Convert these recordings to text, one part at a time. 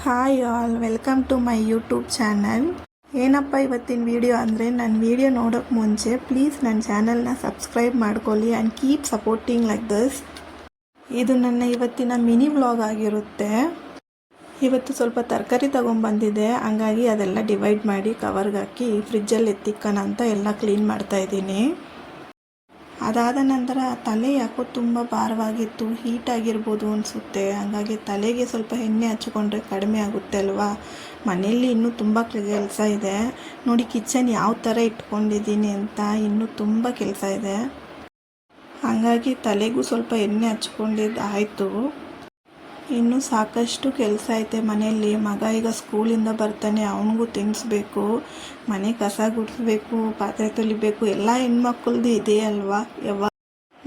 Hi all, welcome to my YouTube channel. ಏನಪ್ಪ ಇವತ್ತಿನ video ಅಂದರೆ, ನನ್ನ ವಿಡಿಯೋ ನೋಡೋಕ್ಕೆ ಮುಂಚೆ ಪ್ಲೀಸ್ ನನ್ನ ಚಾನಲ್ನ ಸಬ್ಸ್ಕ್ರೈಬ್ ಮಾಡ್ಕೊಳ್ಳಿ and keep supporting like this. ಇದು ನನ್ನ ಇವತ್ತಿನ ಮಿನಿ ವ್ಲಾಗ್ ಆಗಿರುತ್ತೆ. ಇವತ್ತು ಸ್ವಲ್ಪ ತರಕಾರಿ ತೊಗೊಂಬಂದಿದ್ದೆ, ಹಂಗಾಗಿ ಅದೆಲ್ಲ ಡಿವೈಡ್ ಮಾಡಿ ಕವರ್ಗೆ ಹಾಕಿ ಫ್ರಿಜ್ಜಲ್ಲಿ ಎತ್ತಿಕ್ಕಣ ಅಂತ ಎಲ್ಲ ಕ್ಲೀನ್ ಮಾಡ್ತಾಯಿದ್ದೀನಿ. ಅದಾದ ನಂತರ ತಲೆ ಯಾಕೋ ತುಂಬ ಭಾರವಾಗಿತ್ತು, ಹೀಟ್ ಆಗಿರ್ಬೋದು ಅನಿಸುತ್ತೆ. ಹಾಗಾಗಿ ತಲೆಗೆ ಸ್ವಲ್ಪ ಎಣ್ಣೆ ಹಚ್ಚಿಕೊಂಡ್ರೆ ಕಡಿಮೆ ಆಗುತ್ತೆ ಅಲ್ವಾ. ಮನೆಯಲ್ಲಿ ಇನ್ನೂ ತುಂಬ ಕೆಲಸ ಇದೆ ನೋಡಿ. ಕಿಚನ್ ಯಾವ ಥರ ಇಟ್ಕೊಂಡಿದ್ದೀನಿ ಅಂತ ಇನ್ನೂ ತುಂಬ ಕೆಲಸ ಇದೆ. ಹಾಗಾಗಿ ತಲೆಗೂ ಸ್ವಲ್ಪ ಎಣ್ಣೆ ಹಚ್ಕೊಂಡಿದ್ದು ಆಯಿತು. ಇನ್ನೂ ಸಾಕಷ್ಟು ಕೆಲಸ ಐತೆ ಮನೆಯಲ್ಲಿ. ಮಗ ಈಗ ಸ್ಕೂಲಿಂದ ಬರ್ತಾನೆ, ಅವನಿಗೂ ತಿನ್ನಿಸ್ಬೇಕು, ಮನೆ ಕಸ ಗುಡಿಸ್ಬೇಕು, ಪಾತ್ರೆ ತೊಳಿಬೇಕು. ಎಲ್ಲ ಹೆಣ್ಮಕ್ಳದ್ದು ಇದೆ ಅಲ್ವಾ.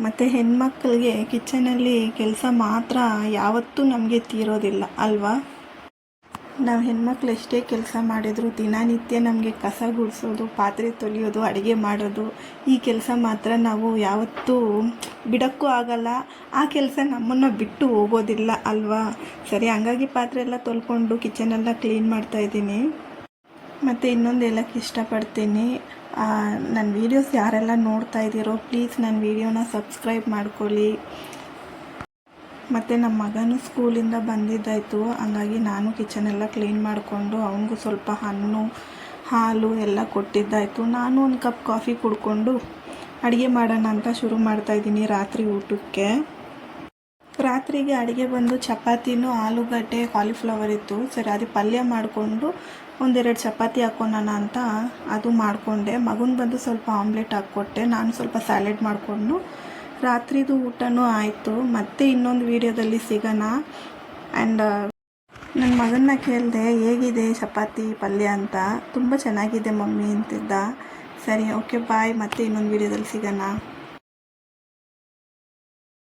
ಮತ್ತು ಹೆಣ್ಮಕ್ಳಿಗೆ ಕಿಚನಲ್ಲಿ ಕೆಲಸ ಮಾತ್ರ ಯಾವತ್ತೂ ನಮಗೆ ತೀರೋದಿಲ್ಲ ಅಲ್ವಾ. ನಾವು ಹೆಣ್ಮಕ್ಳು ಎಷ್ಟೇ ಕೆಲಸ ಮಾಡಿದರೂ ದಿನನಿತ್ಯ ನಮಗೆ ಕಸ ಗುಡಿಸೋದು, ಪಾತ್ರೆ ತೊಳೆಯೋದು, ಅಡುಗೆ ಮಾಡೋದು, ಈ ಕೆಲಸ ಮಾತ್ರ ನಾವು ಯಾವತ್ತೂ ಬಿಡೋಕ್ಕೂ ಆಗಲ್ಲ. ಆ ಕೆಲಸ ನಮ್ಮನ್ನು ಬಿಟ್ಟು ಹೋಗೋದಿಲ್ಲ ಅಲ್ವಾ. ಸರಿ, ಹಂಗಾಗಿ ಪಾತ್ರೆ ಎಲ್ಲ ತೊಳ್ಕೊಂಡು ಕಿಚನೆಲ್ಲ ಕ್ಲೀನ್ ಮಾಡ್ತಾಯಿದ್ದೀನಿ. ಮತ್ತು ಇನ್ನೊಂದು ಹೇಳೋಕ್ಕೆ ಇಷ್ಟಪಡ್ತೀನಿ, ನನ್ನ ವೀಡಿಯೋಸ್ ಯಾರೆಲ್ಲ ನೋಡ್ತಾ ಇದ್ದೀರೋ ಪ್ಲೀಸ್ ನನ್ನ ವೀಡಿಯೋನ ಸಬ್ಸ್ಕ್ರೈಬ್ ಮಾಡ್ಕೊಳ್ಳಿ. ಮತ್ತು ನಮ್ಮ ಮಗನೂ ಸ್ಕೂಲಿಂದ ಬಂದಿದ್ದಾಯಿತು, ಹಂಗಾಗಿ ನಾನು ಕಿಚನೆಲ್ಲ ಕ್ಲೀನ್ ಮಾಡಿಕೊಂಡು ಅವನಿಗೂ ಸ್ವಲ್ಪ ಹಣ್ಣು ಹಾಲು ಎಲ್ಲ ಕೊಟ್ಟಿದ್ದಾಯಿತು. ನಾನು ಒಂದು ಕಪ್ ಕಾಫಿ ಕುಡ್ಕೊಂಡು ಅಡುಗೆ ಮಾಡೋಣ ಅಂತ ಶುರು ಮಾಡ್ತಾಯಿದ್ದೀನಿ ರಾತ್ರಿ ಊಟಕ್ಕೆ. ರಾತ್ರಿಗೆ ಅಡುಗೆ ಬಂದು ಚಪಾತಿನೂ ಆಲೂಗಡ್ಡೆ ಕಾಲಿಫ್ಲವರ್ ಇತ್ತು. ಸರಿ, ಅದು ಪಲ್ಯ ಮಾಡಿಕೊಂಡು ಒಂದೆರಡು ಚಪಾತಿ ಹಾಕ್ಕೊಳ್ಳೋಣ ಅಂತ ಅದು ಮಾಡಿಕೊಂಡೆ. ಮಗನ ಬಂದು ಸ್ವಲ್ಪ ಆಮ್ಲೆಟ್ ಹಾಕ್ಕೊಟ್ಟೆ, ನಾನು ಸ್ವಲ್ಪ ಸ್ಯಾಲೆಡ್ ಮಾಡಿಕೊಂಡು ರಾತ್ರಿದು ಊಟನೂ ಆಯಿತು. ಮತ್ತೆ ಇನ್ನೊಂದು ವೀಡಿಯೋದಲ್ಲಿ ಸಿಗೋಣ. ಆ್ಯಂಡ್ ನನ್ನ ಮಗನ್ನ ಕೇಳಿದೆ ಹೇಗಿದೆ ಚಪಾತಿ ಪಲ್ಯ ಅಂತ. ತುಂಬ ಚೆನ್ನಾಗಿದೆ ಮಮ್ಮಿ ಅಂತಿದ್ದ. ಸರಿ, ಓಕೆ ಬಾಯ್, ಮತ್ತೆ ಇನ್ನೊಂದು ವೀಡಿಯೋದಲ್ಲಿ ಸಿಗೋಣ.